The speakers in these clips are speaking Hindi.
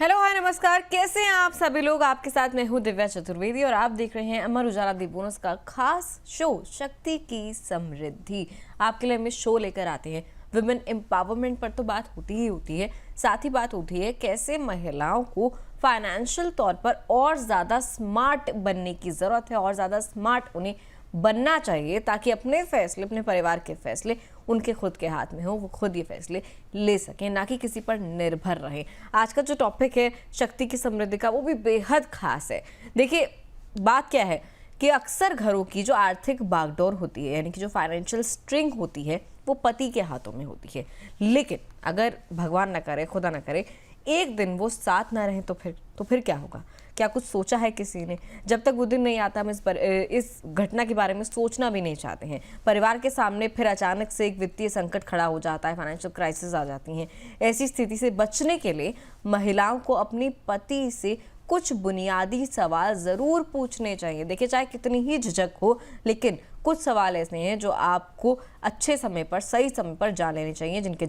हेलो हाय नमस्कार, कैसे हैं आप सभी लोग। आपके साथ मैं हूं दिव्या चतुर्वेदी और आप देख रहे हैं अमर उजाला दी बोनस का खास शो शक्ति की समृद्धि। आपके लिए हम शो लेकर आते हैं विमेन एम्पावरमेंट पर तो बात होती ही होती है, साथ ही बात होती है कैसे महिलाओं को फाइनेंशियल तौर पर और ज़्यादा स्मार्ट बनने की ज़रूरत है और ज़्यादा स्मार्ट उन्हें बनना चाहिए ताकि अपने फैसले, अपने परिवार के फैसले उनके खुद के हाथ में हो, वो खुद ये फैसले ले सकें, ना कि किसी पर निर्भर रहें। आज का जो टॉपिक है शक्ति की समृद्धि का, वो भी बेहद खास है। देखिए, बात क्या है कि अक्सर घरों की जो आर्थिक बागडोर होती है, यानी कि जो फाइनेंशियल स्ट्रिंग होती है, वो पति के हाथों में होती है। लेकिन अगर भगवान ना करे, खुदा ना करे, एक दिन वो साथ ना रहे तो फिर क्या होगा? क्या कुछ सोचा है किसी ने? जब तक वो दिन नहीं आता, हम इस घटना के बारे में सोचना भी नहीं चाहते हैं। परिवार के सामने फिर अचानक से एक वित्तीय संकट खड़ा हो जाता है, फाइनेंशियल क्राइसिस आ जाती हैं। ऐसी स्थिति से बचने के लिए महिलाओं को अपनी पति से कुछ बुनियादी सवाल ज़रूर पूछने चाहिए। देखिए, चाहे कितनी ही झिझक हो, लेकिन कुछ सवाल ऐसे हैं जो आपको अच्छे समय पर, सही समय पर जान लेने चाहिए, जिनके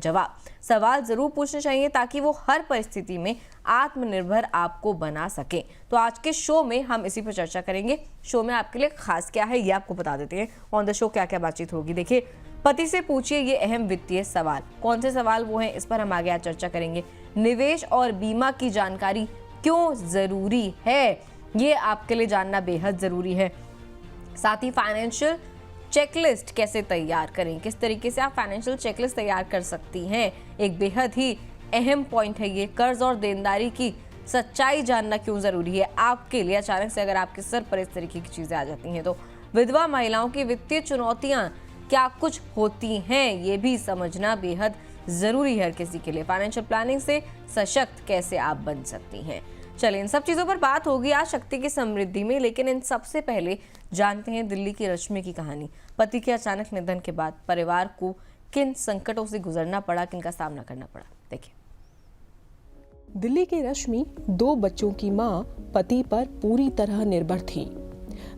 सवाल ज़रूर पूछने चाहिए ताकि वो हर परिस्थिति में आत्मनिर्भर आपको बना सकें। तो आज के शो में हम इसी पर चर्चा करेंगे। शो में आपके लिए खास क्या है ये आपको बता देते हैं। ऑन द शो क्या क्या बातचीत होगी, देखिए, पति से पूछिए ये अहम वित्तीय सवाल। कौन से सवाल वो हैं, इस पर हम आगे आज चर्चा करेंगे। निवेश और बीमा की जानकारी क्यों जरूरी है, ये आपके लिए जानना बेहद जरूरी है। साथ ही फाइनेंशियल चेकलिस्ट कैसे तैयार करें, किस तरीके से आप फाइनेंशियल चेकलिस्ट तैयार कर सकती हैं, एक बेहद ही अहम पॉइंट है ये। कर्ज और देनदारी की सच्चाई जानना क्यों जरूरी है आपके लिए, अचानक से अगर आपके सर पर इस तरीके की चीजें आ जाती हैं तो। विधवा महिलाओं की वित्तीय चुनौतियां क्या कुछ होती हैं, ये भी समझना बेहद जरूरी है हर किसी के लिए। फाइनेंशियल प्लानिंग से सशक्त कैसे आप बन सकती हैं। चलिए, इन सब चीज़ों पर बात होगी आज शक्ति की समृद्धि में, लेकिन इन सबसे पहले जानते हैं दिल्ली की रश्मि की कहानी। पति के अचानक निधन के बाद परिवार को किन संकटों से गुजरना पड़ा, किन का सामना करना पड़ा, देखिए। दिल्ली की रश्मि 2 बच्चों की मां, पति पर पूरी तरह निर्भर थी।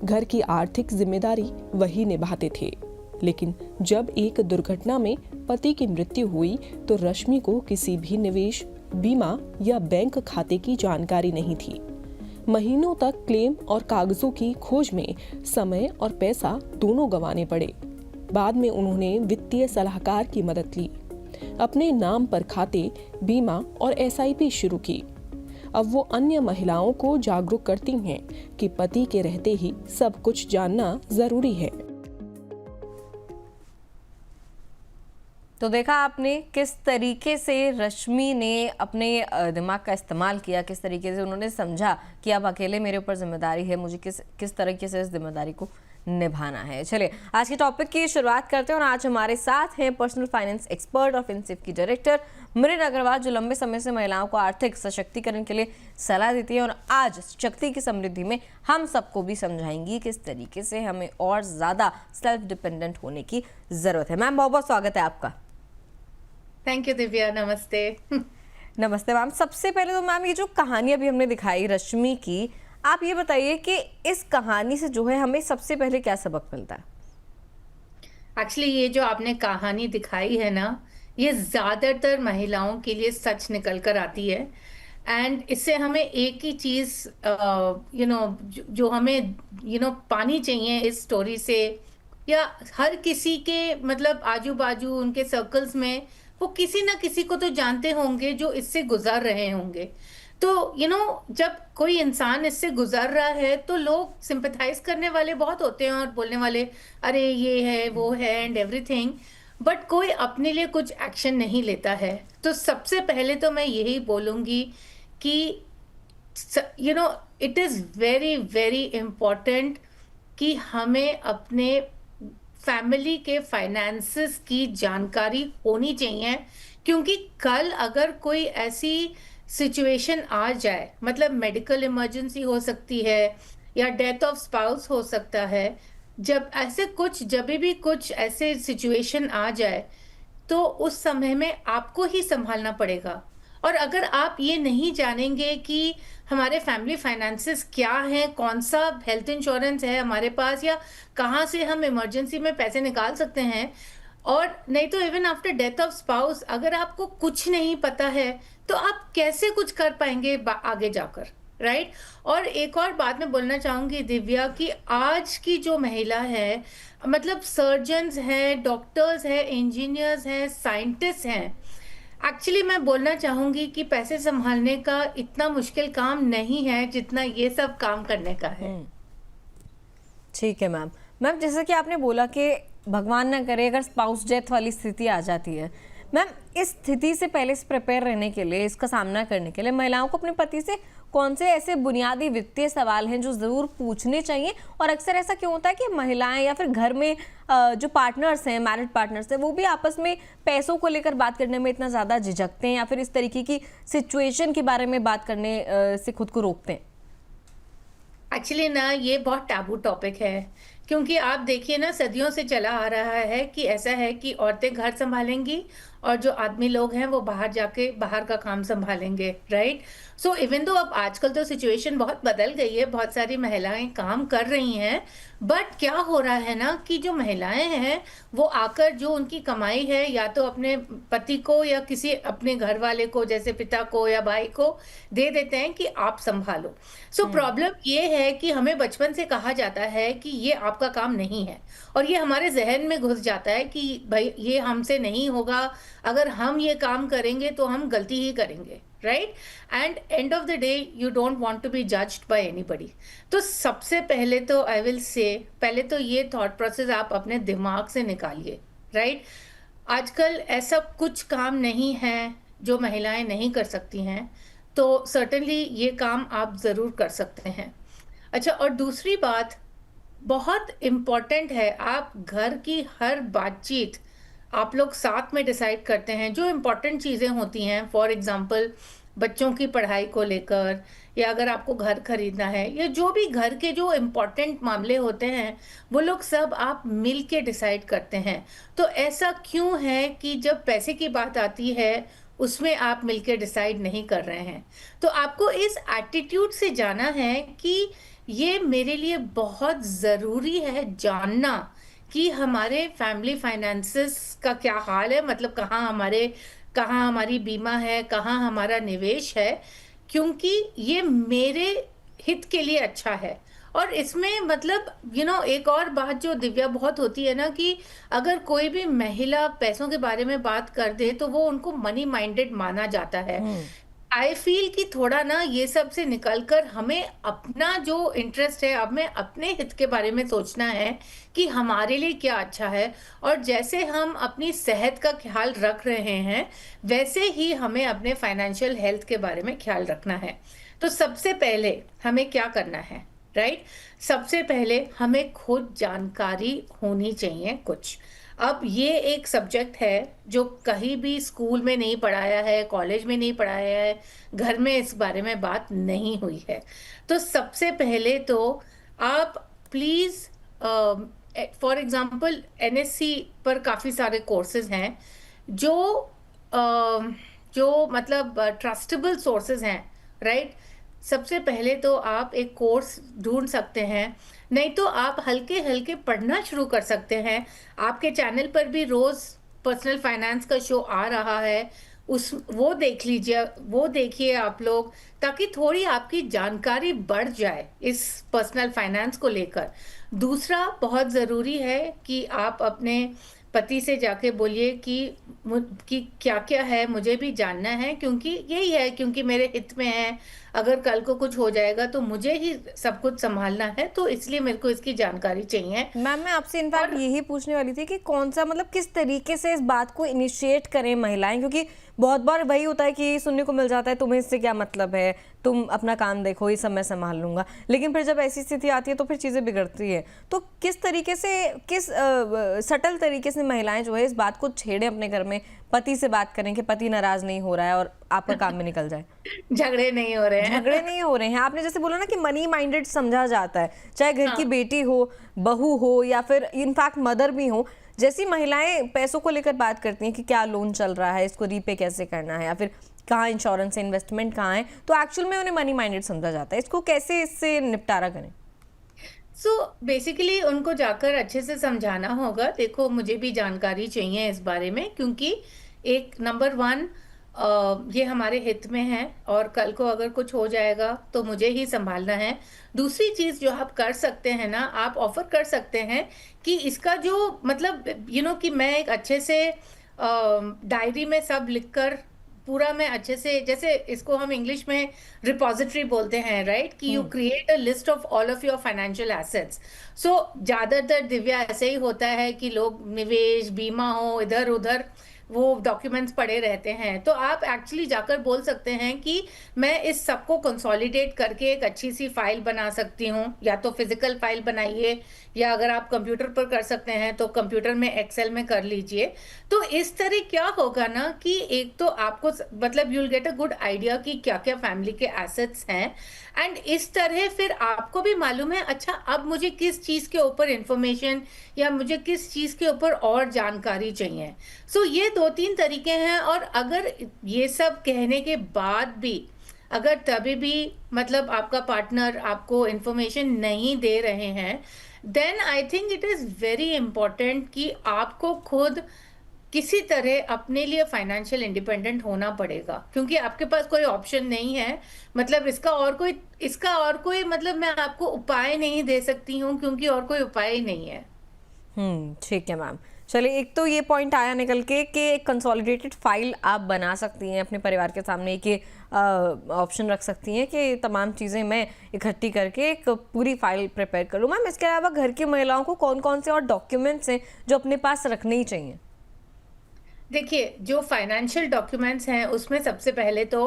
घर की आर्थिक जिम्मेदारी वही निभाते थे, लेकिन जब एक दुर्घटना में पति की मृत्यु हुई तो रश्मि को किसी भी निवेश, बीमा या बैंक खाते की जानकारी नहीं थी। महीनों तक क्लेम और कागजों की खोज में समय और पैसा दोनों गंवाने पड़े। बाद में उन्होंने वित्तीय सलाहकार की मदद ली, अपने नाम पर खाते, बीमा और SIP शुरू की। अब वो अन्य महिलाओं को जागरूक करती हैं कि पति के रहते ही सब कुछ जानना जरूरी है। तो देखा आपने किस तरीके से रश्मि ने अपने दिमाग का इस्तेमाल किया, किस तरीके से उन्होंने समझा कि अब अकेले मेरे ऊपर जिम्मेदारी है, मुझे किस तरीके से इस जिम्मेदारी को निभाना है। चलिए, आज के टॉपिक की शुरुआत करते हैं और आज हमारे साथ हैं पर्सनल फाइनेंस एक्सपर्ट और फिनसिव की डायरेक्टर मृण अग्रवाल, जो लंबे समय से महिलाओं को आर्थिक सशक्तिकरण के लिए सलाह देती है और आज शक्ति की समृद्धि में हम सबको भी समझाएंगी किस तरीके से हमें और ज़्यादा सेल्फ डिपेंडेंट होने की ज़रूरत है। मैम, बहुत बहुत स्वागत है आपका। थैंक यू दिव्या, नमस्ते। नमस्ते मैम। सबसे पहले तो मैम, ये जो कहानी अभी हमने दिखाई रश्मि की, आप ये बताइए कि इस कहानी से जो है हमें सबसे पहले क्या सबक मिलता है? एक्चुअली ये जो आपने कहानी दिखाई है ना, ये ज्यादातर महिलाओं के लिए सच निकल कर आती है। एंड इससे हमें एक ही चीज जो हमें पानी चाहिए इस स्टोरी से, या हर किसी के मतलब आजू बाजू उनके सर्कल्स में वो किसी ना किसी को तो जानते होंगे जो इससे गुजर रहे होंगे। तो जब कोई इंसान इससे गुजर रहा है तो लोग सिंपैथाइज करने वाले बहुत होते हैं और बोलने वाले, अरे ये है वो है एंड एवरीथिंग, बट कोई अपने लिए कुछ एक्शन नहीं लेता है। तो सबसे पहले तो मैं यही बोलूंगी कि it is very very important कि हमें अपने फैमिली के फाइनेंसेस की जानकारी होनी चाहिए, क्योंकि कल अगर कोई ऐसी सिचुएशन आ जाए, मतलब मेडिकल इमरजेंसी हो सकती है या डेथ ऑफ स्पाउस हो सकता है, जब भी कुछ ऐसे सिचुएशन आ जाए तो उस समय में आपको ही संभालना पड़ेगा। और अगर आप ये नहीं जानेंगे कि हमारे फैमिली फाइनेंसेस क्या हैं, कौन सा हेल्थ इंश्योरेंस है हमारे पास, या कहाँ से हम इमरजेंसी में पैसे निकाल सकते हैं, और नहीं तो even after death of spouse अगर आपको कुछ नहीं पता है तो आप कैसे कुछ कर पाएंगे आगे जाकर, राइट? और एक और बात मैं बोलना चाहूंगी दिव्या कि आज की जो महिला है, मतलब सर्जन्स हैं, डॉक्टर्स हैं, इंजीनियर्स हैं, साइंटिस्ट हैं, एक्चुअली मैं बोलना चाहूंगी कि पैसे संभालने का इतना मुश्किल काम नहीं है जितना ये सब काम करने का है। ठीक है मैम। मैम जैसे कि आपने बोला कि भगवान ना करे अगर स्पाउस डेथ वाली स्थिति आ जाती है, मैम इस स्थिति से पहले से प्रिपेयर रहने के लिए, इसका सामना करने के लिए महिलाओं को अपने पति से कौन से ऐसे बुनियादी वित्तीय सवाल हैं जो ज़रूर पूछने चाहिए? और अक्सर ऐसा क्यों होता है कि महिलाएं या फिर घर में जो पार्टनर्स हैं, मैरिड पार्टनर्स हैं, वो भी आपस में पैसों को लेकर बात करने में इतना ज़्यादा झिझकते हैं या फिर इस तरीके की सिचुएशन के बारे में बात करने से खुद को रोकते हैं? एक्चुअली ना ये बहुत टैबू टॉपिक है, क्योंकि आप देखिए ना सदियों से चला आ रहा है कि ऐसा है कि औरतें घर संभालेंगी और जो आदमी लोग हैं वो बाहर जाके बाहर का काम संभालेंगे, राइट? सो इवन दो अब आजकल तो सिचुएशन बहुत बदल गई है, बहुत सारी महिलाएं काम कर रही हैं, बट क्या हो रहा है ना कि जो महिलाएं हैं वो आकर जो उनकी कमाई है या तो अपने पति को या किसी अपने घर वाले को, जैसे पिता को या भाई को दे देते हैं कि आप संभालो। सो प्रॉब्लम ये है कि हमें बचपन से कहा जाता है कि ये आपका काम नहीं है, और ये हमारे जहन में घुस जाता है कि भाई ये हमसे नहीं होगा, अगर हम ये काम करेंगे तो हम गलती ही करेंगे, right? And end of the day you don't want to be judged by anybody. तो सबसे पहले तो आई विल से, पहले तो ये थॉट प्रोसेस आप अपने दिमाग से निकालिए, राइट? आजकल ऐसा कुछ काम नहीं है जो महिलाएं नहीं कर सकती हैं, तो सर्टेनली ये काम आप ज़रूर कर सकते हैं। अच्छा, और दूसरी बात बहुत इम्पॉर्टेंट है, आप घर की हर बातचीत आप लोग साथ में डिसाइड करते हैं। जो इम्पॉर्टेंट चीज़ें होती हैं, फॉर एग्जांपल बच्चों की पढ़ाई को लेकर, या अगर आपको घर खरीदना है, या जो भी घर के जो इम्पॉर्टेंट मामले होते हैं वो लोग सब आप मिल के डिसाइड करते हैं। तो ऐसा क्यों है कि जब पैसे की बात आती है उसमें आप मिलके डिसाइड नहीं कर रहे हैं? तो आपको इस एटीट्यूड से जाना है कि ये मेरे लिए बहुत ज़रूरी है जानना कि हमारे फैमिली फाइनेंसेस का क्या हाल है, मतलब कहाँ हमारी बीमा है, कहाँ हमारा निवेश है, क्योंकि ये मेरे हित के लिए अच्छा है। और इसमें मतलब एक और बात जो दिव्या बहुत होती है ना कि अगर कोई भी महिला पैसों के बारे में बात कर दे तो वो उनको मनी माइंडेड माना जाता है। आई फील कि थोड़ा ना ये सब से निकलकर हमें अपना जो इंटरेस्ट है, अब में अपने हित के बारे में सोचना है कि हमारे लिए क्या अच्छा है, और जैसे हम अपनी सेहत का ख्याल रख रहे हैं वैसे ही हमें अपने फाइनेंशियल हेल्थ के बारे में ख्याल रखना है। तो सबसे पहले हमें क्या करना है, राइट? सबसे पहले हमें खुद जानकारी होनी चाहिए कुछ। अब ये एक सब्जेक्ट है जो कहीं भी स्कूल में नहीं पढ़ाया है, कॉलेज में नहीं पढ़ाया है, घर में इस बारे में बात नहीं हुई है। तो सबसे पहले तो आप प्लीज़, फॉर एग्जांपल एनएससी पर काफ़ी सारे कोर्सेज हैं जो मतलब ट्रस्टेबल सोर्सेज हैं, राइट? सबसे पहले तो आप एक कोर्स ढूंढ सकते हैं, नहीं तो आप हल्के हल्के पढ़ना शुरू कर सकते हैं। आपके चैनल पर भी रोज पर्सनल फाइनेंस का शो आ रहा है, वो देख लीजिए, वो देखिए आप लोग, ताकि थोड़ी आपकी जानकारी बढ़ जाए इस पर्सनल फाइनेंस को लेकर। दूसरा बहुत ज़रूरी है कि आप अपने पति से जाके बोलिए कि क्या क्या है मुझे भी जानना है, क्योंकि यही है, क्योंकि मेरे हित में है, अगर कल को कुछ हो जाएगा तो मुझे ही सब कुछ संभालना है, तो इसलिए मेरे को इसकी जानकारी चाहिए। मैम मैं आपसे इनफैक्ट यही पूछने वाली थी कि कौन सा, मतलब किस तरीके से इस बात को इनिशिएट करें महिलाएं, क्योंकि बहुत बार वही होता है कि सुनने को मिल जाता है तुम्हें इससे क्या मतलब है, तुम अपना काम देखो, ये सब मैं संभाल लूंगा, लेकिन फिर जब ऐसी स्थिति आती है तो फिर चीज़ें बिगड़ती है। तो किस तरीके से, किस सटल तरीके से महिलाएं जो है इस बात को छेड़ें अपने घर में, पति से बात करें कि पति नाराज नहीं हो रहा है और आपका काम में निकल जाए? झगड़े नहीं हो रहे हैं। आपने जैसे बोला ना कि मनी माइंडेड समझा जाता है, चाहे घर की बेटी हो, बहू हो, या फिर इनफैक्ट मदर भी हो। जैसी महिलाएं पैसों को लेकर बात करती हैं कि क्या लोन चल रहा है, इसको रीपे कैसे करना है, या फिर कहाँ इंश्योरेंस इन्वेस्टमेंट कहाँ है, तो एक्चुअल में उन्हें मनी माइंडेड समझा जाता है। इसको कैसे, इससे निपटारा करें? सो बेसिकली उनको जाकर अच्छे से समझाना होगा, देखो मुझे भी जानकारी चाहिए इस बारे में, क्योंकि एक नंबर वन ये हमारे हित में है और कल को अगर कुछ हो जाएगा तो मुझे ही संभालना है। दूसरी चीज जो आप कर सकते हैं ना, आप ऑफर कर सकते हैं कि इसका जो मतलब कि मैं एक अच्छे से डायरी में सब लिखकर पूरा मैं अच्छे से, जैसे इसको हम इंग्लिश में रिपोजिटरी बोलते हैं, राइट, कि you create a list of all of your financial assets. So ज्यादातर दिव्या ऐसे ही होता है कि लोग निवेश, बीमा हो, इधर उधर वो डॉक्यूमेंट्स पड़े रहते हैं। तो आप एक्चुअली जाकर बोल सकते हैं कि मैं इस सबको कंसोलिडेट करके एक अच्छी सी फाइल बना सकती हूँ, या तो फिजिकल फाइल बनाइए, या अगर आप कंप्यूटर पर कर सकते हैं तो कंप्यूटर में एक्सेल में कर लीजिए। तो इस तरह क्या होगा ना कि एक तो आपको मतलब you will get a good idea कि क्या क्या फैमिली के एसेट्स हैं, एंड इस तरह फिर आपको भी मालूम है अच्छा अब मुझे किस चीज के ऊपर इंफॉर्मेशन या मुझे किस चीज के ऊपर और जानकारी चाहिए। सो ये 2-3 तरीके हैं। और अगर ये सब कहने के बाद भी अगर तभी भी मतलब आपका पार्टनर आपको इंफॉर्मेशन नहीं दे रहे हैं, then I think it is very important कि आपको खुद किसी तरह अपने लिए फाइनेंशियल इंडिपेंडेंट होना पड़ेगा, क्योंकि आपके पास कोई ऑप्शन नहीं है। मतलब इसका और कोई मतलब मैं आपको उपाय नहीं दे सकती हूँ, क्योंकि और कोई उपाय ही नहीं है। ठीक है मैम। चलिए, एक तो ये पॉइंट आया निकल के कि एक कंसोलिडेटेड फाइल आप बना सकती हैं अपने परिवार के सामने, कि ऑप्शन रख सकती हैं कि तमाम चीज़ें मैं इकट्ठी करके एक पूरी फाइल प्रिपेयर करूँ। मैम, इसके अलावा घर की महिलाओं को कौन कौन से और डॉक्यूमेंट्स हैं जो अपने पास रखने ही चाहिए? देखिए, जो फाइनेंशियल डॉक्यूमेंट्स हैं उसमें सबसे पहले तो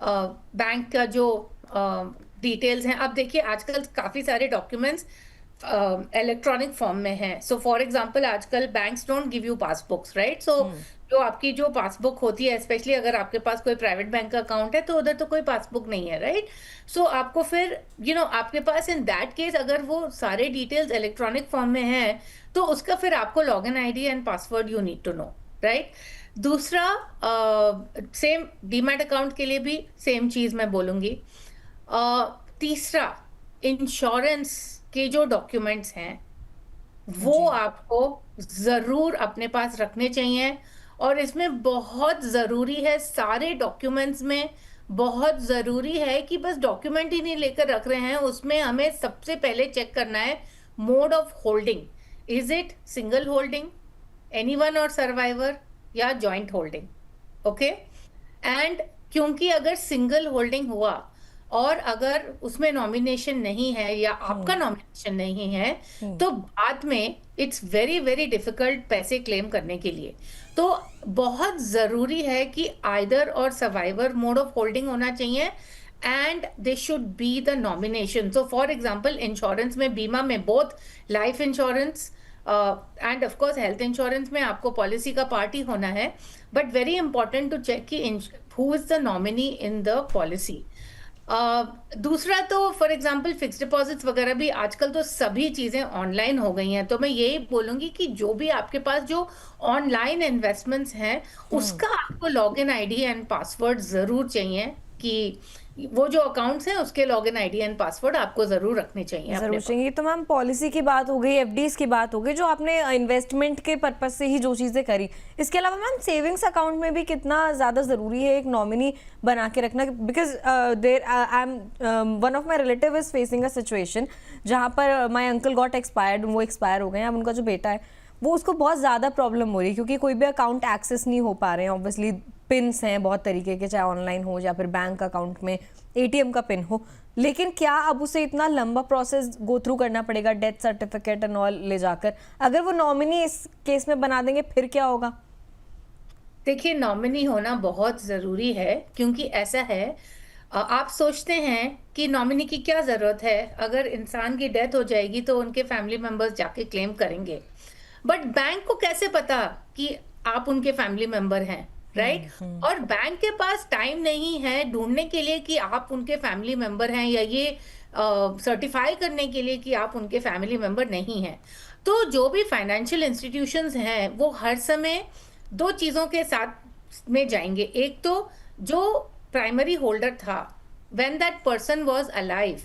बैंक का जो डिटेल्स हैं। अब देखिए आजकल काफ़ी सारे डॉक्यूमेंट्स इलेक्ट्रॉनिक फॉर्म में है। सो फॉर एग्जांपल आजकल banks don't give you passbooks, right. So जो आपकी जो पासबुक होती है, स्पेशली अगर आपके पास कोई प्राइवेट बैंक का अकाउंट है तो उधर तो कोई पासबुक नहीं है, राइट। सो आपको फिर आपके पास इन दैट केस अगर वो सारे डिटेल्स इलेक्ट्रॉनिक फॉर्म में है तो उसका फिर आपको login ID and password you need to know, right. दूसरा, सेम डीमैट अकाउंट के लिए भी सेम चीज मैं बोलूंगी। तीसरा, इंश्योरेंस के जो डॉक्यूमेंट्स हैं वो आपको जरूर अपने पास रखने चाहिए, और इसमें बहुत जरूरी है, सारे डॉक्यूमेंट्स में बहुत जरूरी है कि बस डॉक्यूमेंट ही नहीं लेकर रख रहे हैं, उसमें हमें सबसे पहले चेक करना है mode of holding. Is it single holding, anyone और सर्वाइवर, या जॉइंट होल्डिंग, ओके। एंड क्योंकि अगर सिंगल होल्डिंग हुआ और अगर उसमें नॉमिनेशन नहीं है या आपका नॉमिनेशन नहीं है तो बाद में इट्स वेरी वेरी डिफिकल्ट पैसे क्लेम करने के लिए। तो बहुत जरूरी है कि आइदर और सर्वाइवर मोड ऑफ होल्डिंग होना चाहिए, and they should be the nomination. So for example insurance में, बीमा में, both life insurance and of course health insurance में आपको पॉलिसी का पार्ट ही होना है, but very important to check कि who is the nominee in the policy. दूसरा तो फॉर एग्जाम्पल फिक्स डिपॉजिट्स वगैरह भी आजकल तो सभी चीजें ऑनलाइन हो गई हैं, तो मैं यही बोलूंगी कि जो भी आपके पास जो ऑनलाइन इन्वेस्टमेंट्स हैं उसका आपको लॉगिन आईडी एंड पासवर्ड जरूर चाहिए, कि वो जो अकाउंट्स हैं उसके लॉगिन आईडी एंड पासवर्ड आपको जरूर रखने चाहिए, जरूर चाहिए। तो मैम, पॉलिसी की बात हो गई, एफडीज की बात हो गई, जो आपने इन्वेस्टमेंट के पर्पज से ही जो चीज़ें करी, इसके अलावा मैम सेविंग्स अकाउंट में भी कितना ज़्यादा ज़रूरी है एक नॉमिनी बना के रखना? Because there I am one of my relative is facing a situation जहाँ पर माई अंकल गॉट एक्सपायर्ड, वो एक्सपायर हो गए हैं। अब उनका जो बेटा है वो, उसको बहुत ज़्यादा प्रॉब्लम हो रही है क्योंकि कोई भी अकाउंट एक्सेस नहीं हो पा रहे हैं। ऑब्वियसली पिन्स हैं बहुत तरीके के, चाहे ऑनलाइन हो या फिर बैंक अकाउंट में एटीएम का पिन हो, लेकिन क्या अब उसे इतना लंबा प्रोसेस गो थ्रू करना पड़ेगा, डेथ सर्टिफिकेट एंड ऑल ले जाकर? अगर वो नॉमिनी इस केस में बना देंगे फिर क्या होगा? देखिए, नॉमिनी होना बहुत जरूरी है, क्योंकि ऐसा है आप सोचते हैं कि नॉमिनी की क्या जरूरत है, अगर इंसान की डेथ हो जाएगी तो उनके फैमिली मेंबर्स जाके क्लेम करेंगे, बट बैंक को कैसे पता कि आप उनके फैमिली मेंबर हैं, राइट। और बैंक के पास टाइम नहीं है ढूंढने के लिए कि आप उनके फैमिली मेंबर हैं, या ये सर्टिफाई करने के लिए कि आप उनके फैमिली मेंबर नहीं हैं। तो जो भी फाइनेंशियल इंस्टीट्यूशंस हैं वो हर समय दो चीजों के साथ में जाएंगे। एक तो जो प्राइमरी होल्डर था when that person was alive,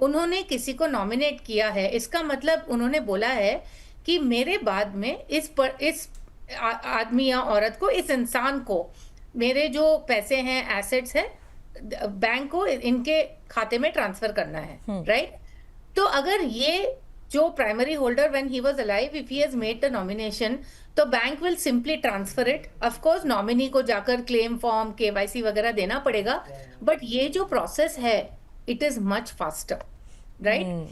उन्होंने किसी को नॉमिनेट किया है, इसका मतलब उन्होंने बोला है कि मेरे बाद में इस आदमी या औरत को, इस इंसान को, मेरे जो पैसे हैं, एसेट्स हैं, बैंक को इनके खाते में ट्रांसफर करना है, राइट? तो अगर ये जो primary holder when he was alive, if he has made the nomination, तो bank will simply transfer it. Of course nominee को जाकर क्लेम फॉर्म, केवाईसी वगैरह देना पड़ेगा, बट ये जो प्रोसेस है it is much faster, right?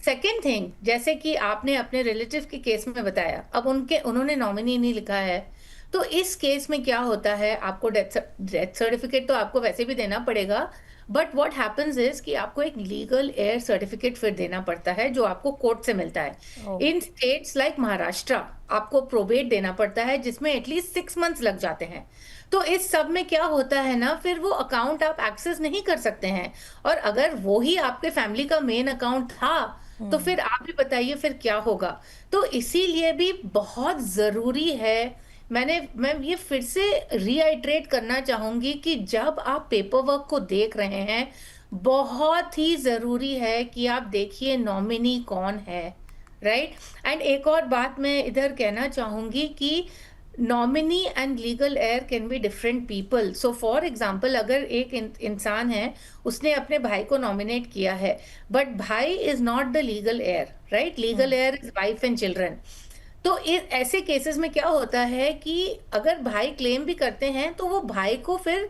Second thing, जैसे कि आपने अपने रिलेटिव के केस में बताया, अब उन्होंने नॉमिनी नहीं लिखा है, तो इस केस में क्या होता है, आपको डेथ सर्टिफिकेट तो आपको वैसे भी देना पड़ेगा, बट व्हाट हैपेंस इज कि आपको एक लीगल एयर सर्टिफिकेट फिर देना पड़ता है जो आपको कोर्ट से मिलता है। इन स्टेट्स लाइक महाराष्ट्र आपको प्रोबेट देना पड़ता है, जिसमें एटलीस्ट 6 मंथ्स लग जाते हैं। तो इस सब में क्या होता है ना, फिर वो अकाउंट आप एक्सेस नहीं कर सकते हैं, और अगर वो ही आपके फैमिली का मेन अकाउंट था तो फिर आप भी बताइए फिर क्या होगा। तो इसीलिए भी बहुत जरूरी है, मैं ये फिर से रीआइट्रेट करना चाहूंगी कि जब आप पेपर वर्क को देख रहे हैं, बहुत ही जरूरी है कि आप देखिए नॉमिनी कौन है, राइट? एंड एक और बात मैं इधर कहना चाहूंगी कि nominee and legal air can be different people. So for example, अगर एक इंसान है, उसने अपने भाई को नॉमिनेट किया है, बट भाई is not the legal air, right? Legal air is wife and children. तो ऐसे केसेस में क्या होता है कि अगर भाई क्लेम भी करते हैं तो वो भाई को फिर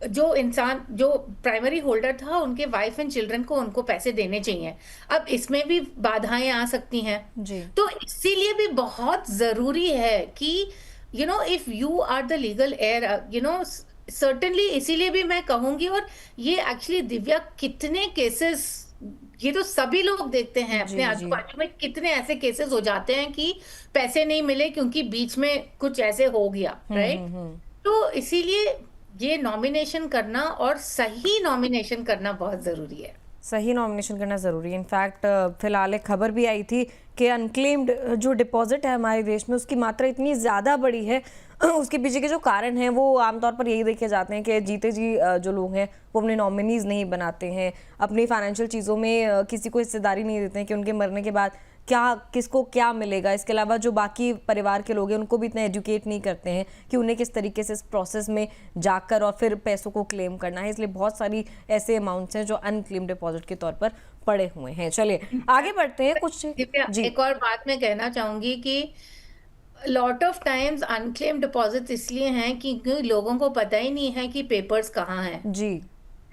जो इंसान जो प्राइमरी होल्डर था, उनके वाइफ एंड चिल्ड्रन को उनको पैसे देने चाहिए। अब इसमें भी बाधाएं आ सकती हैं जी। तो इसीलिए भी बहुत जरूरी है कि if you are the legal heir, certainly, इसीलिए भी मैं कहूंगी। और ये एक्चुअली दिव्या, कितने केसेस, ये तो सभी लोग देखते हैं अपने आजू बाजू में, कितने ऐसे केसेस हो जाते हैं कि पैसे नहीं मिले क्योंकि बीच में कुछ ऐसे हो गया, राइट? तो इसीलिए ये नॉमिनेशन करना और सही नॉमिनेशन करना बहुत जरूरी है। सही नॉमिनेशन करना ज़रूरी है। इनफैक्ट फिलहाल एक खबर भी आई थी कि अनक्लेम्ड जो डिपॉजिट है हमारे देश में, उसकी मात्रा इतनी ज़्यादा बड़ी है, उसके पीछे के जो कारण हैं वो आमतौर पर यही देखे जाते हैं कि जीते जी जो लोग हैं वो अपने नॉमिनीज़ नहीं बनाते हैं, अपनी फाइनेंशियल चीज़ों में किसी को हिस्सेदारी नहीं देते हैं कि उनके मरने के बाद किसको क्या मिलेगा। इसके अलावा जो बाकी परिवार के लोग हैं उनको भी इतना एजुकेट नहीं करते हैं कि उन्हें किस तरीके से इस प्रोसेस में जाकर और फिर पैसों को क्लेम करना है। इसलिए बहुत सारी ऐसे अमाउंट्स हैं जो अनक्लेम डिपॉजिट के तौर पर पड़े हुए हैं। चलिए आगे बढ़ते हैं। कुछ जी, एक और बात मैं कहना चाहूंगी कि lot of times unclaim deposits इसलिए हैं क्योंकि लोगों को पता ही नहीं है कि पेपर्स कहाँ हैं जी,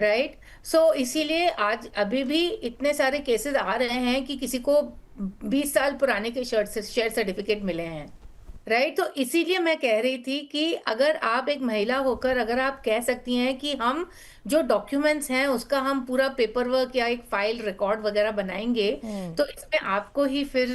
राइट? सो इसीलिए आज अभी भी इतने सारे केसेस आ रहे हैं कि किसी को 20 साल पुराने के शेयर सर्टिफिकेट मिले हैं, राइट? तो इसीलिए मैं कह रही थी कि अगर आप एक महिला होकर अगर आप कह सकती हैं कि हम जो डॉक्यूमेंट्स हैं उसका हम पूरा पेपर वर्क या एक फाइल रिकॉर्ड वगैरह बनाएंगे, तो इसमें आपको ही फिर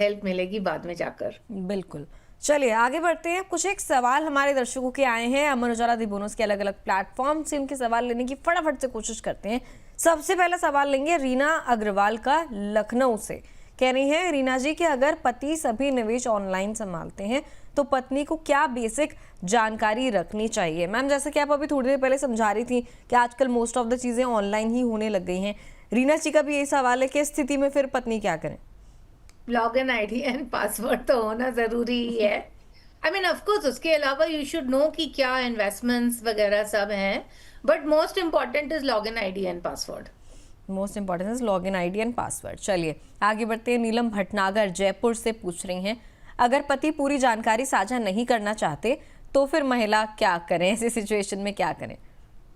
हेल्प मिलेगी बाद में जाकर। बिल्कुल। चलिए आगे बढ़ते हैं। कुछ एक सवाल हमारे दर्शकों के आए हैं अमर उजाला दी बोनस के अलग अलग प्लेटफॉर्म से, उनके सवाल लेने की फटाफट से कोशिश करते हैं। सबसे पहला सवाल लेंगे रीना अग्रवाल का, लखनऊ से। कह रही हैं, रीना जी कि अगर पति सभी निवेश ऑनलाइन संभालते हैं तो पत्नी को क्या बेसिक जानकारी रखनी चाहिए? मैम, जैसे कि आप अभी थोड़ी देर पहले समझा रही थी कि आजकल मोस्ट ऑफ द चीज़ें ऑनलाइन ही होने लग गई हैं। रीना जी का भी यही सवाल है कि इस स्थिति में फिर पत्नी क्या करें? लॉगिन आईडी एंड पासवर्ड तो होना जरूरी ही है। आई मीन ऑफ कोर्स उसके अलावा यू शुड नो कि क्या इन्वेस्टमेंट्स वगैरह सब हैं, but most important is login ID and password. Most important is login ID and password. चलिए आगे बढ़ते हैं। नीलम भटनागर जयपुर से पूछ रही हैं, अगर पति पूरी जानकारी साझा नहीं करना चाहते तो फिर महिला क्या करें? ऐसी सिचुएशन में क्या करें?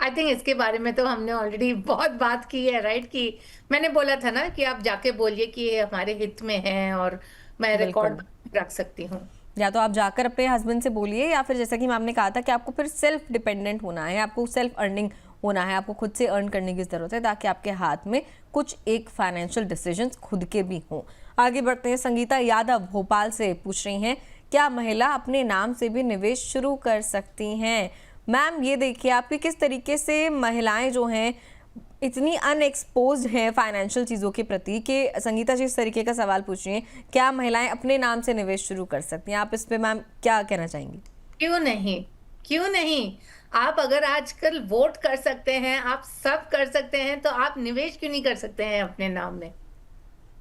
आई थिंक इसके बारे में तो हमने ऑलरेडी बहुत बात की है, राइट? कि मैंने बोला था ना कि आप जाके बोलिए कि ये हमारे हित में है और मैं रिकॉर्ड रख सकती हूँ। या तो आप जाकर अपने हस्बैंड से बोलिए, या फिर जैसा कि मैम ने कहा था कि आपको फिर सेल्फ डिपेंडेंट होना है, आपको सेल्फ अर्निंग होना है, आपको खुद से अर्न करने की ज़रूरत है ताकि आपके हाथ में कुछ एक फाइनेंशियल डिसीजंस खुद के भी हों। आगे बढ़ते हैं। संगीता यादव भोपाल से पूछ रही हैं, क्या महिला अपने नाम से भी निवेश शुरू कर सकती हैं? मैम, ये देखिए आपकी किस तरीके से महिलाएं जो हैं इतनी अनएक्सपोज्ड हैं फाइनेंशियल चीज़ों के प्रति कि संगीता जी इस तरीके का सवाल पूछ रही हैं, क्या महिलाएं अपने नाम से निवेश शुरू कर सकती हैं? आप इस पे मैम क्या कहना चाहेंगी? क्यों नहीं, क्यों नहीं? आप अगर आजकल वोट कर सकते हैं, आप सब कर सकते हैं, तो आप निवेश क्यों नहीं कर सकते हैं अपने नाम में?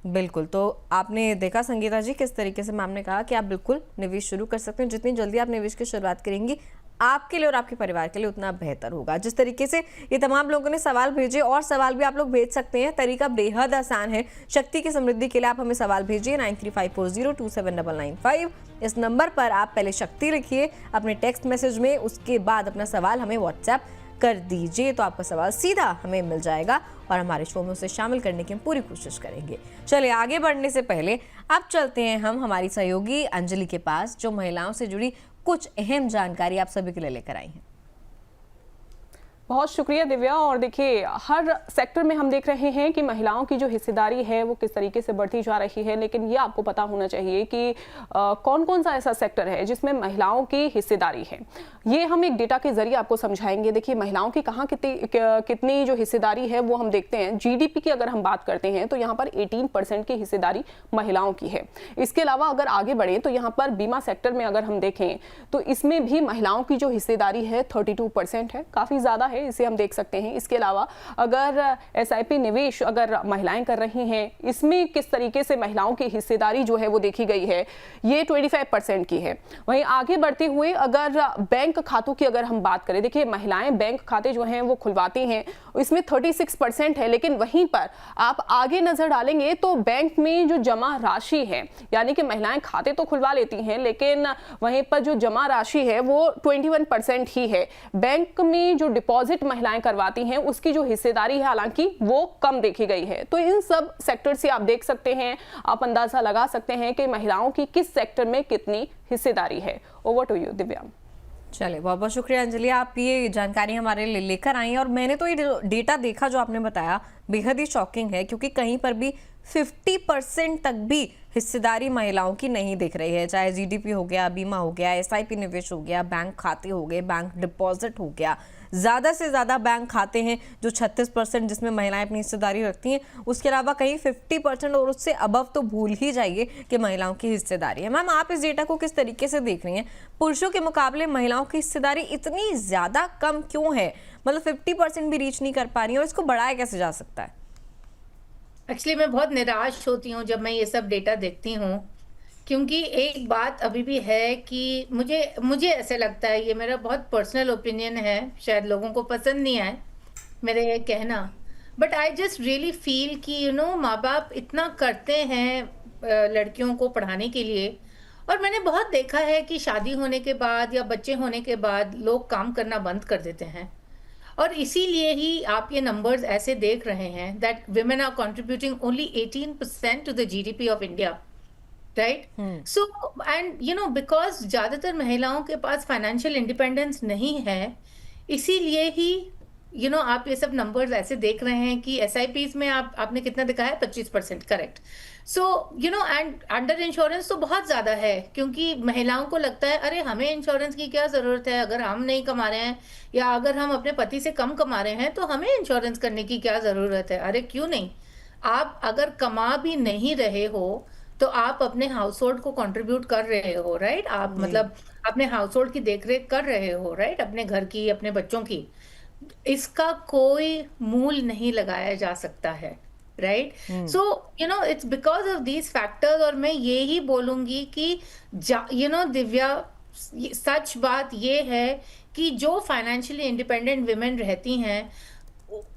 बिल्कुल। तो आपने देखा संगीता जी किस तरीके से मैम ने कहा कि आप बिल्कुल निवेश शुरू कर सकते हैं। जितनी जल्दी आप निवेश की शुरुआत करेंगी आपके लिए और आपके परिवार के लिए उतना बेहतर होगा। जिस तरीके से ये तमाम लोगों ने सवाल भेजे, और सवाल भी आप लोग भेज सकते हैं, तरीका बेहद आसान है। शक्ति की समृद्धि के लिए आप हमें सवाल भेजिए 9354027995। इस नंबर पर आप पहले शक्ति लिखिए अपने टेक्स्ट मैसेज में, उसके बाद अपना सवाल हमें व्हाट्सएप कर दीजिए तो आपका सवाल सीधा हमें मिल जाएगा और हमारे शो में उसे शामिल करने की हम पूरी कोशिश करेंगे। चलिए आगे बढ़ने से पहले अब चलते हैं हम हमारी सहयोगी अंजलि के पास, जो महिलाओं से जुड़ी कुछ अहम जानकारी आप सभी के लिए लेकर आई हैं। बहुत शुक्रिया दिव्या। और देखिए, हर सेक्टर में हम देख रहे हैं कि महिलाओं की जो हिस्सेदारी है वो किस तरीके से बढ़ती जा रही है, लेकिन ये आपको पता होना चाहिए कि कौन कौन सा ऐसा सेक्टर है जिसमें महिलाओं की हिस्सेदारी है। ये हम एक डेटा के जरिए आपको समझाएंगे। देखिए, महिलाओं की कहाँ कितनी जो हिस्सेदारी है वो हम देखते हैं। जीडीपी की अगर हम बात करते हैं तो यहाँ पर 18% की हिस्सेदारी महिलाओं की है। इसके अलावा अगर आगे बढ़े तो यहाँ पर बीमा सेक्टर में अगर हम देखें तो इसमें भी महिलाओं की जो हिस्सेदारी है 32% है, काफ़ी ज़्यादा है, इसे हम देख सकते हैं। इसके अलावा अगर एसआईपी निवेश अगर महिलाएं कर रही हैं, इसमें किस तरीके से महिलाओं की हिस्सेदारी जो है वो देखी गई है, ये 25% की है। वहीं आगे बढ़ते हुए अगर बैंक खातों की अगर हम बात करें, देखिए महिलाएं बैंक खाते जो हैं वो खुलवाती हैं, इसमें 36% है। लेकिन वहीं पर आप आगे नजर डालेंगे तो बैंक में जो जमा राशि है, यानी कि महिलाएं खाते तो खुलवा लेती हैं लेकिन वहीं पर जो जमा राशि है वो 21% ही है। बैंक में जो डिपॉजिट महिलाएं करवाती हैं उसकी जो हिस्सेदारी है हालांकि वो कम देखी गई है। तो इन सब सेक्टर से आप देख सकते हैं, आप अंदाजा लगा सकते हैं कि महिलाओं की किस सेक्टर में कितनी हिस्सेदारी है। Over to you Divya. चलिए, बहुत बहुत शुक्रिया अंजलि, आप ये जानकारी हमारे लिए लेकर आई हैं। और मैंने तो ये डेटा देखा जो आपने बताया, बेहद ही शॉकिंग है, क्योंकि कहीं पर भी 50% तक भी हिस्सेदारी महिलाओं की नहीं दिख रही है। चाहे जीडीपी हो गया, बीमा हो गया, एसआईपी निवेश हो गया, बैंक खाते हो गए, बैंक डिपॉजिट हो गया। ज़्यादा से ज़्यादा बैंक खाते हैं जो 36% जिसमें महिलाएं अपनी हिस्सेदारी रखती हैं। उसके अलावा कहीं 50% और उससे अबव तो भूल ही जाइए कि महिलाओं की हिस्सेदारी है। मैम, आप इस डेटा को किस तरीके से देख रही हैं? पुरुषों के मुकाबले महिलाओं की हिस्सेदारी इतनी ज़्यादा कम क्यों है? मतलब 50% भी रीच नहीं कर पा रही है, और इसको बढ़ाया कैसे जा सकता है? एक्चुअली मैं बहुत निराश होती हूँ जब मैं ये सब डेटा देखती हूँ, क्योंकि एक बात अभी भी है कि मुझे ऐसे लगता है, ये मेरा बहुत पर्सनल ओपिनियन है, शायद लोगों को पसंद नहीं आए मेरे ये कहना, but I just really feel कि माँ बाप इतना करते हैं लड़कियों को पढ़ाने के लिए, और मैंने बहुत देखा है कि शादी होने के बाद या बच्चे होने के बाद लोग काम करना बंद कर देते हैं। और इसीलिए ही आप ये नंबर्स ऐसे देख रहे हैं that women are contributing only 18% to the GDP of India, right? So and because ज्यादातर महिलाओं के पास फाइनेंशियल इंडिपेंडेंस नहीं है, इसीलिए ही आप ये सब नंबर्स ऐसे देख रहे हैं कि एसआईपीज में आपने कितना दिखा है, 25%, correct. So and under insurance तो बहुत ज्यादा है, क्योंकि महिलाओं को लगता है अरे हमें इंश्योरेंस की क्या जरूरत है, अगर हम नहीं कमा रहे हैं या अगर हम अपने पति से कम कमा रहे हैं तो हमें इंश्योरेंस करने की क्या जरूरत है। अरे क्यों नहीं, आप अगर कमा भी नहीं रहे हो तो आप अपने हाउस होल्ड को कंट्रीब्यूट कर रहे हो, राइट? आप मतलब अपने हाउस होल्ड की देखरेख कर रहे हो, राइट? अपने घर की, अपने बच्चों की। इसका कोई मूल नहीं लगाया जा सकता है, right? So it's because of these factors. और मैं ये ही बोलूंगी कि दिव्या, सच बात ये है कि जो फाइनेंशियली इंडिपेंडेंट विमेन रहती हैं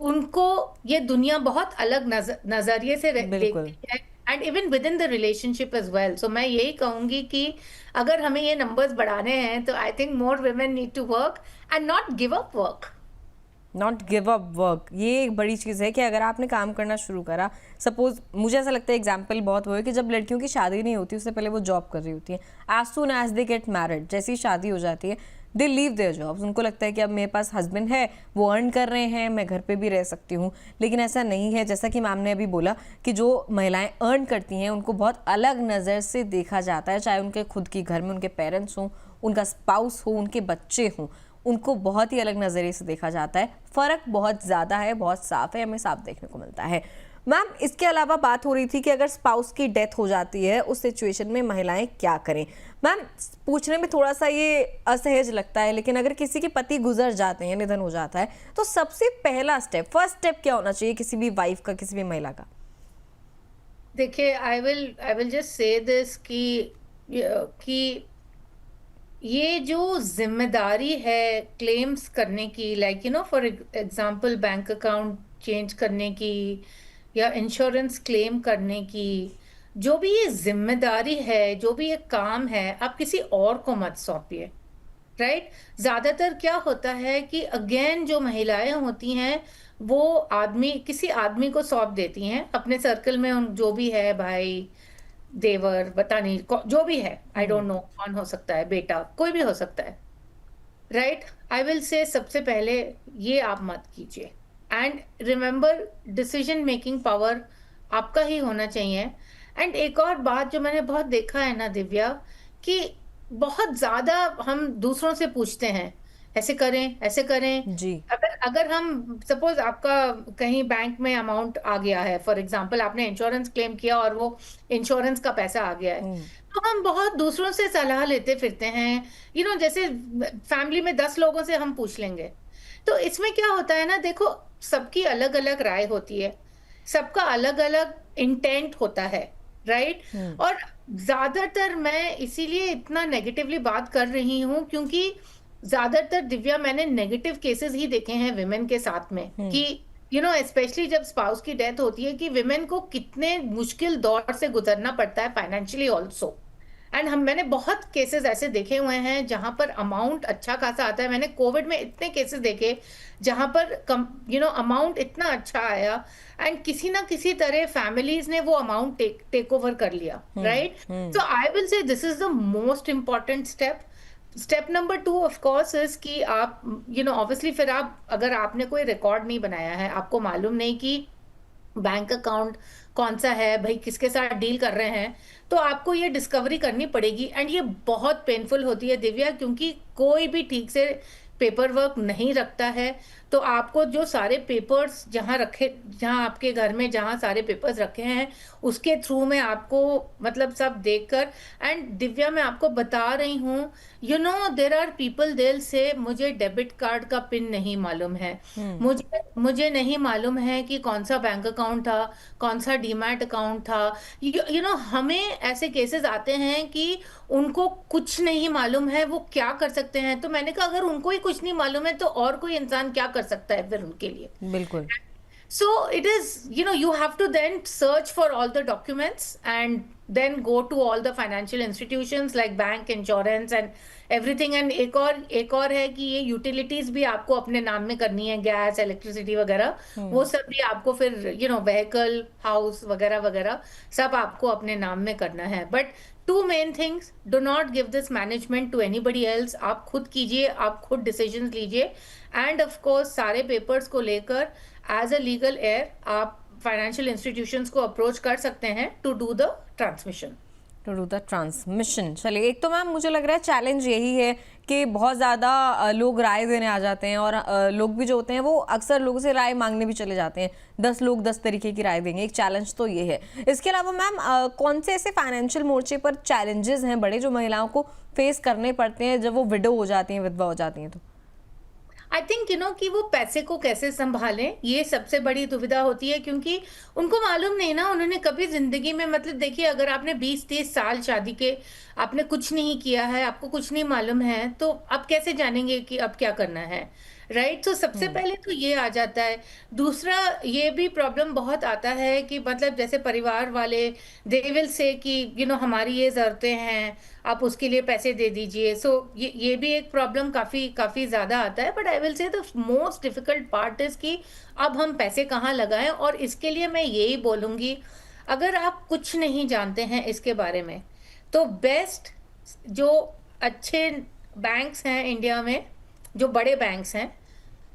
उनको ये दुनिया बहुत अलग नजरिए से देखती है, and even within the relationship as well. So मैं यही कहूंगी कि अगर हमें ये नंबर्स बढ़ाने हैं तो I think more women need to work and not give up work. Not give up work, ये एक बड़ी चीज़ है कि अगर आपने काम करना शुरू करा, सपोज मुझे ऐसा लगता है एग्जाम्पल बहुत वो है कि जब लड़कियों की शादी नहीं होती उससे पहले वो जॉब कर रही होती है, as soon as they get married, जैसी ही शादी हो जाती है दे लीव देयर जॉब्स। उनको लगता है कि अब मेरे पास हस्बैंड है, वो अर्न कर रहे हैं, मैं घर पे भी रह सकती हूँ। लेकिन ऐसा नहीं है, जैसा कि मैम ने अभी बोला कि जो महिलाएं अर्न करती हैं उनको बहुत अलग नज़र से देखा जाता है, चाहे उनके खुद की घर में उनके पेरेंट्स हों, उनका स्पाउस हो, उनके बच्चे हों, उनको बहुत ही अलग नज़रिए से देखा जाता है। फ़र्क बहुत ज़्यादा है, बहुत साफ है, हमें साफ देखने को मिलता है। मैम, इसके अलावा बात हो रही थी कि अगर स्पाउस की डेथ हो जाती है उस सिचुएशन में महिलाएं क्या करें। मैम, पूछने में थोड़ा सा ये असहज लगता है, लेकिन अगर किसी के पति गुजर जाते हैं, निधन हो जाता है, तो सबसे पहला स्टेप, फर्स्ट स्टेप क्या होना चाहिए किसी भी वाइफ का, किसी भी महिला का? देखिए, I will just say this कि ये जो जिम्मेदारी है क्लेम्स करने की, like for example bank account change करने की या इंश्योरेंस क्लेम करने की, जो भी ये जिम्मेदारी है, जो भी ये काम है, आप किसी और को मत सौंपिए। राइट? ज्यादातर क्या होता है कि अगेन जो महिलाएं होती हैं वो किसी आदमी को सौंप देती हैं अपने सर्कल में, जो भी है, भाई, देवर, पता नहीं जो भी है, आई डोंट नो कौन हो सकता है, बेटा, कोई भी हो सकता है। राइट? आई विल से सबसे पहले ये आप मत कीजिए। And remember, decision making power आपका ही होना चाहिए। एंड एक और बात जो मैंने बहुत देखा है ना दिव्या, कि बहुत ज्यादा हम दूसरों से पूछते हैं, ऐसे करें, ऐसे करें। जी। अगर हम सपोज आपका कहीं बैंक में अमाउंट आ गया है, फॉर एग्जांपल आपने इंश्योरेंस क्लेम किया और वो इंश्योरेंस का पैसा आ गया है, तो हम बहुत दूसरों से सलाह लेते फिरते हैं। जैसे फैमिली में 10 लोगों से हम पूछ लेंगे। तो इसमें क्या होता है ना, देखो, सबकी अलग अलग राय होती है, सबका अलग अलग इंटेंट होता है। राइट? और ज्यादातर मैं इसीलिए इतना नेगेटिवली बात कर रही हूँ क्योंकि ज्यादातर, दिव्या, मैंने नेगेटिव केसेस ही देखे हैं विमेन के साथ में, कि स्पेशली जब स्पाउस की डेथ होती है, कि विमेन को कितने मुश्किल दौर से गुजरना पड़ता है, फाइनेंशियली ऑल्सो। एंड मैंने बहुत केसेस ऐसे देखे हुए हैं जहां पर अमाउंट अच्छा खासा आता है। मैंने कोविड में इतने केसेस देखे जहां पर अमाउंट इतना अच्छा आया, एंड किसी ना किसी तरह फैमिलीज ने वो अमाउंट टेक ओवर कर लिया। Right? So I will say this is the most important step. Step number 2 of course is कि आप ऑब्वियसली, फिर अगर आपने कोई रिकॉर्ड नहीं बनाया है, आपको मालूम नहीं कि बैंक अकाउंट कौन सा है, भाई किसके साथ डील कर रहे हैं, तो आपको ये डिस्कवरी करनी पड़ेगी। एंड ये बहुत पेनफुल होती है दिव्या, क्योंकि कोई भी ठीक से पेपर वर्क नहीं रखता है। तो आपको जो सारे पेपर्स जहां आपके घर में जहां सारे पेपर्स रखे हैं, उसके थ्रू में आपको मतलब सब देखकर, एंड दिव्या, मैं आपको बता रही हूँ, देयर आर पीपल, देल से मुझे डेबिट कार्ड का पिन नहीं मालूम है, मुझे नहीं मालूम है कि कौन सा बैंक अकाउंट था, कौन सा डीमैट अकाउंट था। हमें ऐसे केसेस आते हैं कि उनको कुछ नहीं मालूम है, वो क्या कर सकते हैं। तो मैंने कहा, अगर उनको ही कुछ नहीं मालूम है तो और कोई इंसान क्या कर सकता है फिर उनके लिए। बिल्कुल। So it is, you have to then search for all the documents and then go to all the financial institutions like bank, insurance and everything. And एक और है कि ये यूटिलिटीज भी आपको अपने नाम में करनी है, गैस, इलेक्ट्रिसिटी वगैरह, वो सब भी आपको फिर व्हीकल, हाउस वगैरह वगैरह सब आपको अपने नाम में करना है। But 2 main things, do not give this management to anybody else. आप खुद कीजिए, आप खुद डिसीजंस लीजिए। एंड ऑफ कोर्स सारे पेपर्स को लेकर एज अ लीगल एयर आप फाइनेंशियल इंस्टीट्यूशंस को अप्रोच कर सकते हैं टू डू द ट्रांसमिशन। चलिए, एक तो मैम मुझे लग रहा है चैलेंज यही है कि बहुत ज़्यादा लोग राय देने आ जाते हैं, और लोग भी जो होते हैं वो अक्सर लोगों से राय मांगने भी चले जाते हैं। 10 लोग 10 तरीके की राय देंगे। एक चैलेंज तो ये है। इसके अलावा मैम, कौन से ऐसे फाइनेंशियल मोर्चे पर चैलेंजेस हैं बड़े जो महिलाओं को फेस करने पड़ते हैं जब वो विडो हो जाती हैं, विधवा हो जाती हैं? तो आई थिंक कि वो पैसे को कैसे संभालें, ये सबसे बड़ी दुविधा होती है, क्योंकि उनको मालूम नहीं ना, उन्होंने कभी जिंदगी में, मतलब देखिए, अगर आपने 20-30 साल शादी के आपने कुछ नहीं किया है, आपको कुछ नहीं मालूम है, तो आप कैसे जानेंगे कि अब क्या करना है। राइट? तो सबसे पहले तो ये आ जाता है। दूसरा, ये भी प्रॉब्लम बहुत आता है कि मतलब जैसे परिवार वाले, दे विल से कि हमारी ये जरूरतें हैं, आप उसके लिए पैसे दे दीजिए। सो ये भी एक प्रॉब्लम काफी ज्यादा आता है। But I will say the most difficult part is कि अब हम पैसे कहाँ लगाएं। और इसके लिए मैं यही बोलूंगी, अगर आप कुछ नहीं जानते हैं इसके बारे में, तो बेस्ट जो अच्छे बैंक्स हैं इंडिया में, जो बड़े बैंक्स हैं,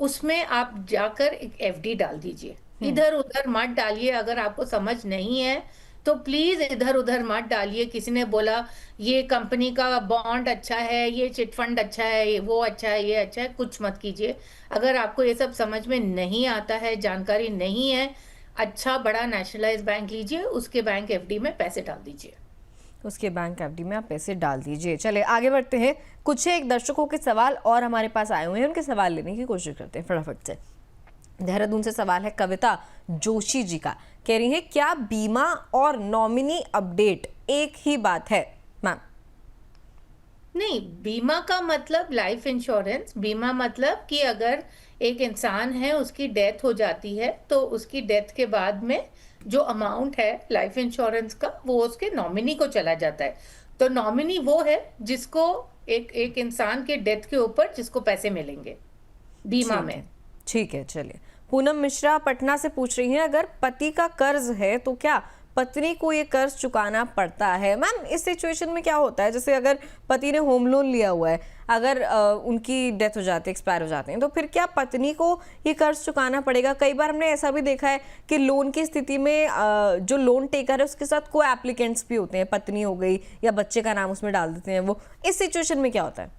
उसमें आप जाकर एक एफडी डाल दीजिए। इधर उधर मत डालिए। अगर आपको समझ नहीं है तो प्लीज इधर उधर मत डालिए। किसी ने बोला ये कंपनी का बॉन्ड अच्छा है, ये चिट फंड अच्छा है, वो अच्छा है, ये अच्छा है, कुछ मत कीजिए। अगर आपको ये सब समझ में नहीं आता है, जानकारी नहीं है, अच्छा बड़ा नेशनलाइज बैंक लीजिए, उसके बैंक एफडी में पैसे डाल दीजिए। उसके बैंक एफडी में आप पैसे डाल दीजिए। चलिए आगे बढ़ते हैं। कुछ एक दर्शकों के सवाल और हमारे पास आए हुए हैं, उनके सवाल लेने की कोशिश करते हैं फटाफट से। देहरादून से सवाल है कविता जोशी जी का, कह रही है क्या बीमा और नॉमिनी अपडेट एक ही बात है मैम? नहीं, बीमा का मतलब लाइफ इंश्योरेंस। बीमा मतलब कि अगर एक इंसान है, उसकी डेथ हो जाती है, तो उसकी डेथ के बाद में जो अमाउंट है लाइफ इंश्योरेंस का, वो उसके नॉमिनी को चला जाता है। तो नॉमिनी वो है जिसको एक इंसान के डेथ के ऊपर जिसको पैसे मिलेंगे बीमा में। ठीक है। चलिए पूनम मिश्रा पटना से पूछ रही हैं, अगर पति का कर्ज है तो क्या पत्नी को ये कर्ज चुकाना पड़ता है? मैम इस सिचुएशन में क्या होता है, जैसे अगर पति ने होम लोन लिया हुआ है, अगर उनकी डेथ हो जाती है, एक्सपायर हो जाते हैं, तो फिर क्या पत्नी को ये कर्ज चुकाना पड़ेगा? कई बार हमने ऐसा भी देखा है कि लोन की स्थिति में जो लोन टेकर है उसके साथ को एप्लीकेंट्स भी होते हैं, पत्नी हो गई या बच्चे का नाम उसमें डाल देते हैं वो। इस सिचुएशन में क्या होता है?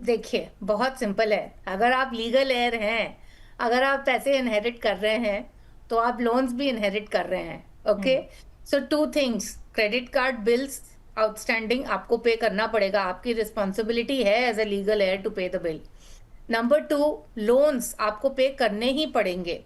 देखिए बहुत सिंपल है, अगर आप लीगल एयर हैं, अगर आप पैसे इनहेरिट कर रहे हैं, तो आप लोन्स भी इनहेरिट कर रहे हैं। Okay, so 2 things, credit card bills outstanding आपको पे करना पड़ेगा, आपकी रिस्पॉन्सिबिलिटी है as a legal heir to pay the bill. Number 2, loans आपको पे करने ही पड़ेंगे,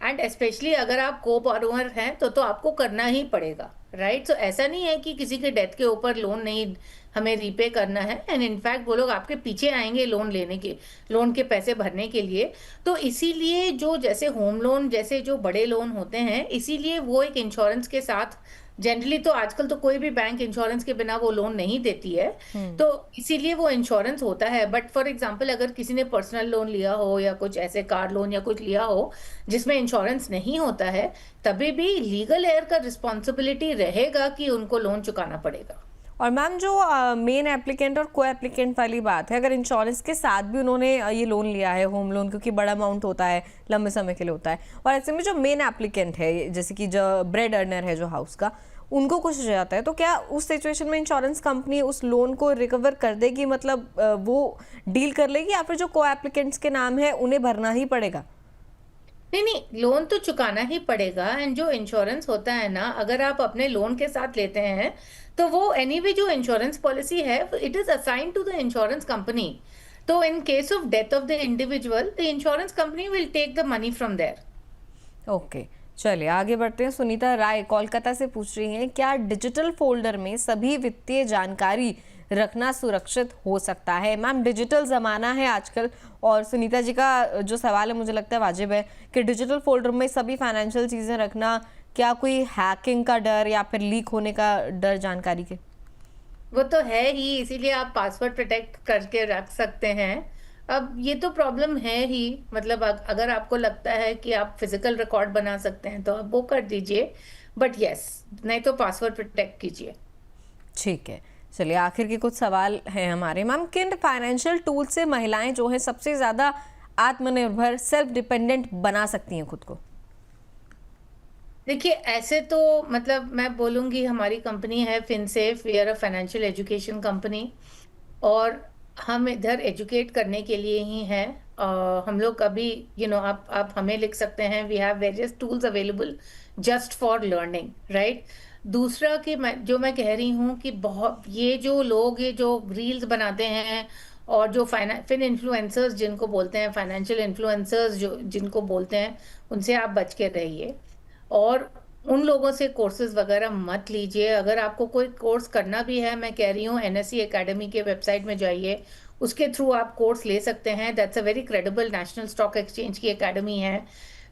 एंड स्पेशली अगर आप को बोरोवर हैं तो आपको करना ही पड़ेगा, राइट? सो ऐसा नहीं है कि किसी के डेथ के ऊपर लोन नहीं हमें रीपे करना है, एंड इनफैक्ट वो लोग आपके पीछे आएंगे लोन लेने के, लोन के पैसे भरने के लिए। तो इसीलिए जो जैसे होम लोन जैसे जो बड़े लोन होते हैं, इसीलिए वो एक इंश्योरेंस के साथ, जनरली तो आजकल तो कोई भी बैंक इंश्योरेंस के बिना वो लोन नहीं देती है, तो इसीलिए वो इंश्योरेंस होता है। बट फॉर एग्जांपल अगर किसी ने पर्सनल लोन लिया हो या कुछ ऐसे कार लोन या कुछ लिया हो जिसमें इंश्योरेंस नहीं होता है, तभी भी लीगल एयर का रिस्पॉन्सिबिलिटी रहेगा कि उनको लोन चुकाना पड़ेगा। और मैम जो मेन एप्लीकेंट और को एप्लीकेंट वाली बात है, अगर इंश्योरेंस के साथ भी उन्होंने ये लोन लिया है, होम लोन, क्योंकि बड़ा अमाउंट होता है, लंबे समय के लिए होता है, और ऐसे में जो मेन एप्लीकेंट है जैसे कि जो ब्रेड अर्नर है जो हाउस का, उनको कुछ हो जाता है, तो क्या उस सिचुएशन में इंश्योरेंस कंपनी उस लोन को रिकवर कर देगी, मतलब वो डील कर लेगी, या फिर जो को एप्लीकेंट्स के नाम है उन्हें भरना ही पड़ेगा? नहीं, लोन तो चुकाना ही पड़ेगा। एंड जो इंश्योरेंस होता है ना, अगर आप अपने लोन के साथ लेते हैं तो वो एनीवे जो इंश्योरेंस पॉलिसी है it is assigned to the insurance company. तो in case of death of the individual, the insurance company will take the money from there. Okay, चलिए आगे बढ़ते हैं। सुनीता राय कोलकाता से पूछ रही हैं, क्या डिजिटल फोल्डर में सभी वित्तीय जानकारी रखना सुरक्षित हो सकता है? मैम डिजिटल ज़माना है आजकल, और सुनीता जी का जो सवाल है मुझे लगता है वाजिब है कि डिजिटल फोल्डर में सभी फाइनेंशियल चीज़ें रखना, क्या कोई हैकिंग का डर या फिर लीक होने का डर जानकारी के? वो तो है ही, इसीलिए आप पासवर्ड प्रोटेक्ट करके रख सकते हैं। अब ये तो प्रॉब्लम है ही, मतलब अगर आपको लगता है कि आप फिजिकल रिकॉर्ड बना सकते हैं तो आप वो कर दीजिए, बट यस, नहीं तो पासवर्ड प्रोटेक्ट कीजिए। ठीक है, चलिए आखिर के कुछ सवाल हैं हमारे। मैम किन फाइनेंशियल टूल से महिलाएं जो हैं सबसे ज़्यादा आत्मनिर्भर, सेल्फ डिपेंडेंट बना सकती हैं खुद को? देखिए ऐसे तो मतलब मैं बोलूँगी हमारी कंपनी है Finsafe, we are a financial education company, और हम इधर एजुकेट करने के लिए ही हैं। हम लोग अभी आप हमें लिख सकते हैं, we have various tools available just for learning, right? दूसरा कि मैं कह रही हूँ कि बहुत ये जो लोग ये जो रील्स बनाते हैं और जो फिन इन्फ्लुएंसर्स जिनको बोलते हैं, फाइनेंशियल इन्फ्लुएंसर्स जो जिनको बोलते हैं, उनसे आप बच के रहिए और उन लोगों से कोर्सेज वगैरह मत लीजिए। अगर आपको कोई कोर्स करना भी है, मैं कह रही हूँ NSE एकेडमी के वेबसाइट में जाइए, उसके थ्रू आप कोर्स ले सकते हैं। That's a very credible, national stock exchange की एकेडमी है।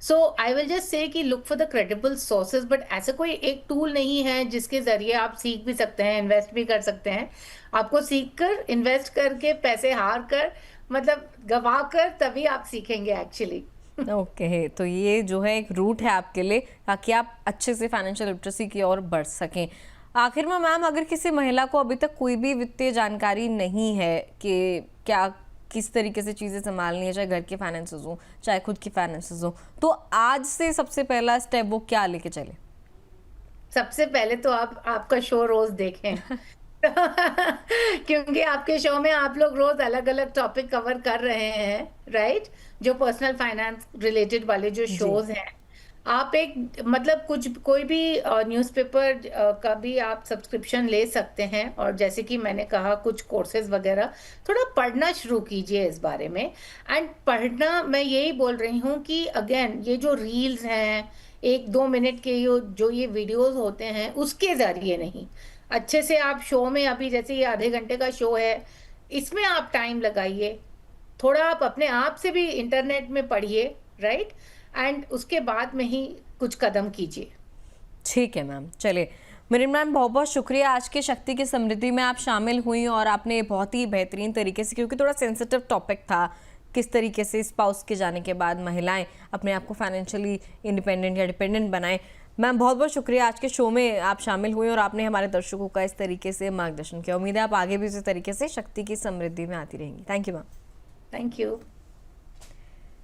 सो आई विल जस्ट से कि look for the credible sources, but ऐसा कोई एक टूल नहीं है जिसके जरिए आप सीख भी सकते हैं, इन्वेस्ट भी कर सकते हैं। आपको सीख कर, इन्वेस्ट करके, पैसे हार कर, मतलब गवा कर, तभी आप सीखेंगे एक्चुअली। ओके तो ये जो है एक रूट है आपके लिए, ताकि आप अच्छे से फाइनेंशियल लिटरेसी की ओर बढ़ सकें। आखिर में मैम, अगर किसी महिला को अभी तक कोई भी वित्तीय जानकारी नहीं है कि क्या किस तरीके से चीज़ें संभालनी है, चाहे घर के फाइनेंसेस हो चाहे खुद की फाइनेंसेस हो, तो आज से सबसे पहला स्टेप वो क्या लेके चले? सबसे पहले तो आप आपका शो रोज देखें क्योंकि आपके शो में आप लोग रोज अलग अलग टॉपिक कवर कर रहे हैं, राइट? जो पर्सनल फाइनेंस रिलेटेड वाले जो शोज हैं, आप एक मतलब कुछ कोई भी न्यूज़पेपर का भी आप सब्सक्रिप्शन ले सकते हैं, और जैसे कि मैंने कहा कुछ कोर्सेज वगैरह थोड़ा पढ़ना शुरू कीजिए इस बारे में। एंड पढ़ना, मैं यही बोल रही हूँ कि अगेन ये जो रील्स हैं, 1-2 मिनट के जो ये वीडियोस होते हैं उसके ज़रिए नहीं, अच्छे से आप शो में, अभी जैसे ये आधे घंटे का शो है, इसमें आप टाइम लगाइए, थोड़ा आप अपने आप से भी इंटरनेट में पढ़िए, राइट, एंड उसके बाद में ही कुछ कदम कीजिए। ठीक है मैम, चलिए मरीन मैम, बहुत बहुत शुक्रिया। आज की शक्ति की समृद्धि में आप शामिल हुई और आपने बहुत ही बेहतरीन तरीके से, क्योंकि थोड़ा सेंसिटिव टॉपिक था, किस तरीके से स्पाउस के जाने के बाद महिलाएं अपने आप को फाइनेंशियली इंडिपेंडेंट या डिपेंडेंट बनाएं। मैम बहुत बहुत शुक्रिया, आज के शो में आप शामिल हुए और आपने हमारे दर्शकों का इस तरीके से मार्गदर्शन किया। उम्मीद है आप आगे भी इसी तरीके से शक्ति की समृद्धि में आती रहेंगी। Thank you ma'am. Thank you.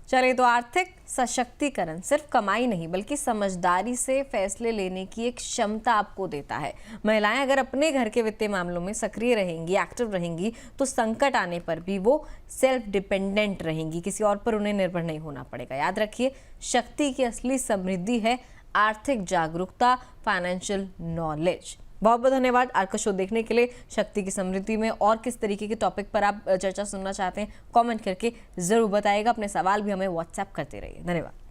चलिए, तो आर्थिक सशक्तिकरण सिर्फ कमाई नहीं बल्कि समझदारी से फैसले लेने की एक क्षमता आपको देता है। महिलाएं अगर अपने घर के वित्तीय मामलों में सक्रिय रहेंगी, एक्टिव रहेंगी, तो संकट आने पर भी वो सेल्फ डिपेंडेंट रहेंगी, किसी और पर उन्हें निर्भर नहीं होना पड़ेगा। याद रखिए, शक्ति की असली समृद्धि है आर्थिक जागरूकता, फाइनेंशियल नॉलेज। बहुत बहुत धन्यवाद आज का शो देखने के लिए। शक्ति की समृद्धि में और किस तरीके के टॉपिक पर आप चर्चा सुनना चाहते हैं, कमेंट करके जरूर बताइएगा। अपने सवाल भी हमें व्हाट्सएप करते रहिए। धन्यवाद।